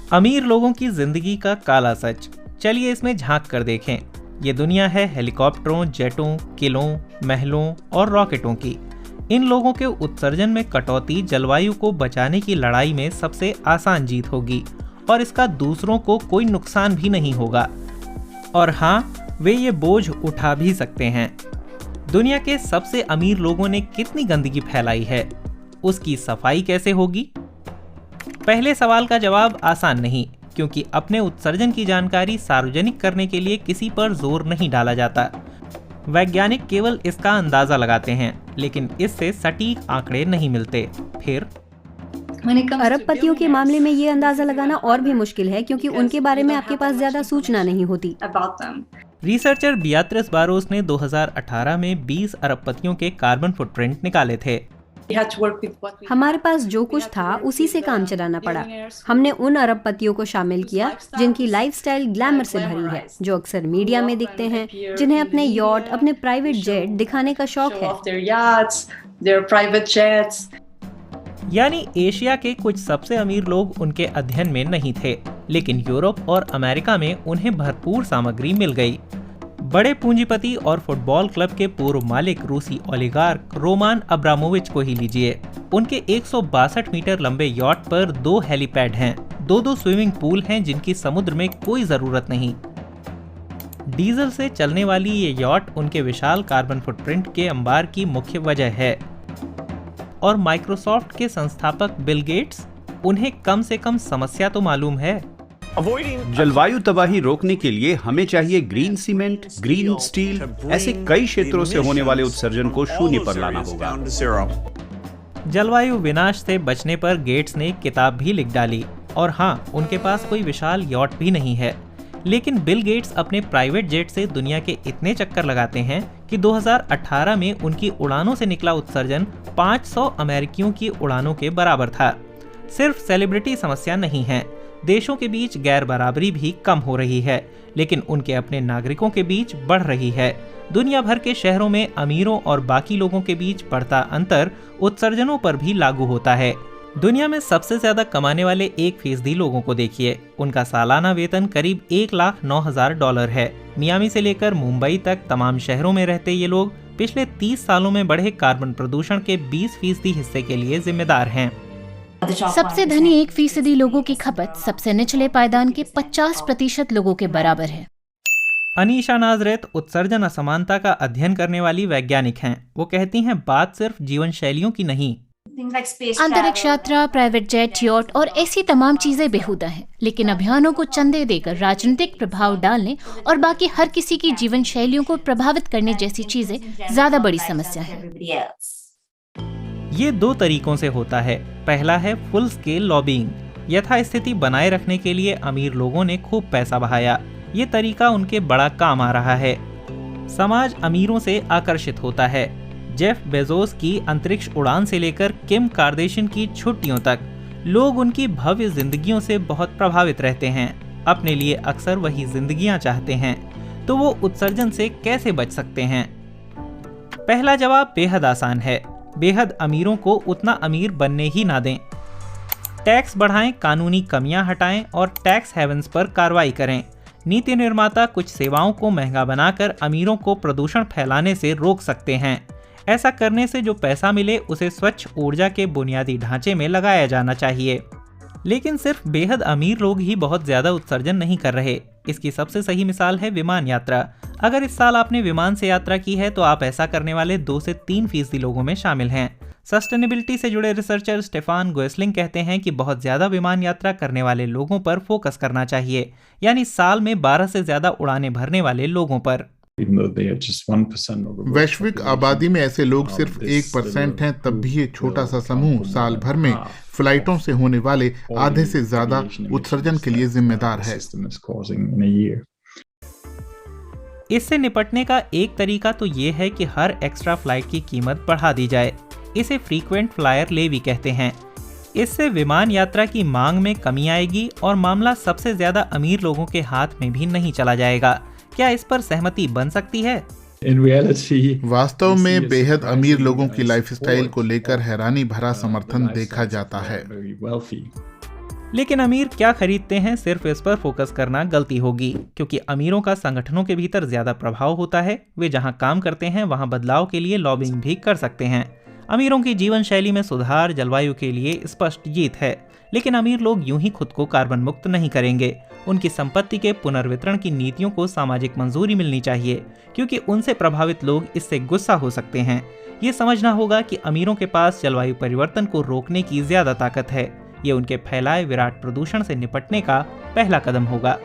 अमीर लोगों की जिंदगी का काला सच, चलिए इसमें झांक कर देखें। ये दुनिया है हेलीकॉप्टरों, जेटों, किलों, महलों और रॉकेटों की। इन लोगों के उत्सर्जन में कटौती जलवायु को बचाने की लड़ाई में सबसे आसान जीत होगी और इसका दूसरों को कोई नुकसान भी नहीं होगा। और हाँ, वे ये बोझ उठा भी सकते हैं। दुनिया के सबसे अमीर लोगों ने कितनी गंदगी फैलाई है, उसकी सफाई कैसे होगी? पहले सवाल का जवाब आसान नहीं, क्योंकि अपने उत्सर्जन की जानकारी सार्वजनिक करने के लिए किसी पर जोर नहीं डाला जाता। वैज्ञानिक केवल इसका अंदाजा लगाते हैं, लेकिन इससे सटीक आंकड़े नहीं मिलते। फिर अरबपतियों के मामले में ये अंदाजा लगाना और भी मुश्किल है, क्योंकि उनके बारे में आपके पास ज्यादा सूचना नहीं होती। रिसर्चर बियात्रिस बारोस ने 2018 में 20 अरबपतियों के कार्बन फुटप्रिंट निकाले थे। हमारे पास जो कुछ था उसी से काम चलाना पड़ा। हमने उन अरबपतियों को शामिल किया जिनकी लाइफस्टाइल ग्लैमर से भरी है, जो अक्सर मीडिया में दिखते हैं, जिन्हें अपने यॉट, अपने प्राइवेट जेट दिखाने का शौक है। यानी एशिया के कुछ सबसे अमीर लोग उनके अध्ययन में नहीं थे, लेकिन यूरोप और अमेरिका में उन्हें भरपूर सामग्री मिल गई। बड़े पूंजीपति और फुटबॉल क्लब के पूर्व मालिक रूसी ओलिगार्क रोमान अब्रामोविच को ही लीजिए। उनके 162 मीटर लंबे यॉट पर 2 हेलीपैड हैं, 2 स्विमिंग पूल हैं जिनकी समुद्र में कोई जरूरत नहीं। डीजल से चलने वाली ये यॉट उनके विशाल कार्बन फुटप्रिंट के अंबार की मुख्य वजह है। और माइक्रोसॉफ्ट के संस्थापक बिल गेट्स, उन्हें कम से कम समस्या तो मालूम है। जलवायु तबाही रोकने के लिए हमें चाहिए ग्रीन सीमेंट, ग्रीन स्टील, ऐसे कई क्षेत्रों से होने वाले उत्सर्जन को शून्य पर लाना होगा। जलवायु विनाश से बचने पर गेट्स ने किताब भी लिख डाली। और हाँ, उनके पास कोई विशाल यॉट भी नहीं है, लेकिन बिल गेट्स अपने प्राइवेट जेट से दुनिया के इतने चक्कर लगाते हैं कि 2018 में उनकी उड़ानों से निकला उत्सर्जन 500 अमेरिकियों की उड़ानों के बराबर था। सिर्फ सेलिब्रिटी समस्या नहीं है, देशों के बीच गैर बराबरी भी कम हो रही है, लेकिन उनके अपने नागरिकों के बीच बढ़ रही है। दुनिया भर के शहरों में अमीरों और बाकी लोगों के बीच बढ़ता अंतर उत्सर्जनों पर भी लागू होता है। दुनिया में सबसे ज्यादा कमाने वाले 1% लोगों को देखिए, उनका सालाना वेतन करीब $1,09,000 है। मियामी से लेकर मुंबई तक तमाम शहरों में रहते ये लोग पिछले 30 सालों में बढ़े कार्बन प्रदूषण के 20% हिस्से के लिए जिम्मेदार हैं। सबसे धनी 1% लोगों की खपत सबसे निचले पायदान के 50% लोगों के बराबर है। अनीशा नाजरेत उत्सर्जन असमानता का अध्ययन करने वाली वैज्ञानिक हैं। वो कहती हैं, बात सिर्फ जीवन शैलियों की नहीं। अंतरिक्ष यात्रा, प्राइवेट जेट, यॉट और ऐसी तमाम चीजें बेहुदा हैं, लेकिन अभियानों को चंदे देकर राजनीतिक प्रभाव डालने और बाकी हर किसी की जीवन शैलियों को प्रभावित करने जैसी चीजें ज्यादा बड़ी समस्या है। ये 2 तरीकों से होता है। पहला है फुल स्केल लॉबिंग। यथास्थिति बनाए रखने के लिए अमीर लोगों ने खूब पैसा बहाया। ये तरीका उनके बड़ा काम आ रहा है। समाज अमीरों से आकर्षित होता है। जेफ बेजोस की अंतरिक्ष उड़ान से लेकर किम कार्दाशियन की छुट्टियों तक लोग उनकी भव्य जिंदगियों से बहुत प्रभावित रहते हैं। अपने लिए अक्सर वही जिंदगियां चाहते हैं। तो वो उत्सर्जन से कैसे बच सकते हैं? पहला जवाब बेहद आसान है। बेहद अमीरों को उतना अमीर बनने ही ना दें। टैक्स बढ़ाएं, कानूनी कमियां हटाएं और टैक्स हेवन्स पर कार्रवाई करें। नीति निर्माता कुछ सेवाओं को महंगा बनाकर अमीरों को प्रदूषण फैलाने से रोक सकते हैं। ऐसा करने से जो पैसा मिले उसे स्वच्छ ऊर्जा के बुनियादी ढांचे में लगाया जाना चाहिए। लेकिन सिर्फ बेहद अमीर लोग ही बहुत ज्यादा उत्सर्जन नहीं कर रहे। इसकी सबसे सही मिसाल है विमान यात्रा। अगर इस साल आपने विमान से यात्रा की है तो आप ऐसा करने वाले 2 से 3% लोगों में शामिल हैं। सस्टेनेबिलिटी से जुड़े रिसर्चर स्टेफान गोएसलिंग कहते हैं कि बहुत ज्यादा विमान यात्रा करने वाले लोगों पर फोकस करना चाहिए, यानी साल में 12 से ज्यादा उड़ानें भरने वाले लोगों पर। वैश्विक आबादी में ऐसे लोग सिर्फ 1% हैं, तब भी एक छोटा सा समूह साल भर में फ्लाइटों से होने वाले आधे से ज्यादा उत्सर्जन के लिए जिम्मेदार है। इससे निपटने का एक तरीका तो ये है कि हर एक्स्ट्रा फ्लाइट की कीमत बढ़ा दी जाए। इसे फ्रीक्वेंट फ्लायर लेवी कहते हैं। इससे विमान यात्रा की मांग में कमी आएगी और मामला सबसे ज्यादा अमीर लोगों के हाथ में भी नहीं चला जाएगा। क्या इस पर सहमति बन सकती है? वास्तव में बेहद अमीर लोगों की लाइफस्टाइल को लेकर हैरानी भरा समर्थन देखा जाता है। लेकिन अमीर क्या खरीदते हैं, सिर्फ इस पर फोकस करना गलती होगी, क्योंकि अमीरों का संगठनों के भीतर ज्यादा प्रभाव होता है। वे जहां काम करते हैं वहां बदलाव के लिए लॉबिंग भी कर सकते हैं। अमीरों की जीवन शैली में सुधार जलवायु के लिए स्पष्ट जीत है, लेकिन अमीर लोग यूं ही खुद को कार्बन मुक्त नहीं करेंगे। उनकी संपत्ति के पुनर्वितरण की नीतियों को सामाजिक मंजूरी मिलनी चाहिए, क्योंकि उनसे प्रभावित लोग इससे गुस्सा हो सकते हैं। ये समझना होगा कि अमीरों के पास जलवायु परिवर्तन को रोकने की ज्यादा ताकत है। ये उनके फैलाए विराट प्रदूषण से निपटने का पहला कदम होगा।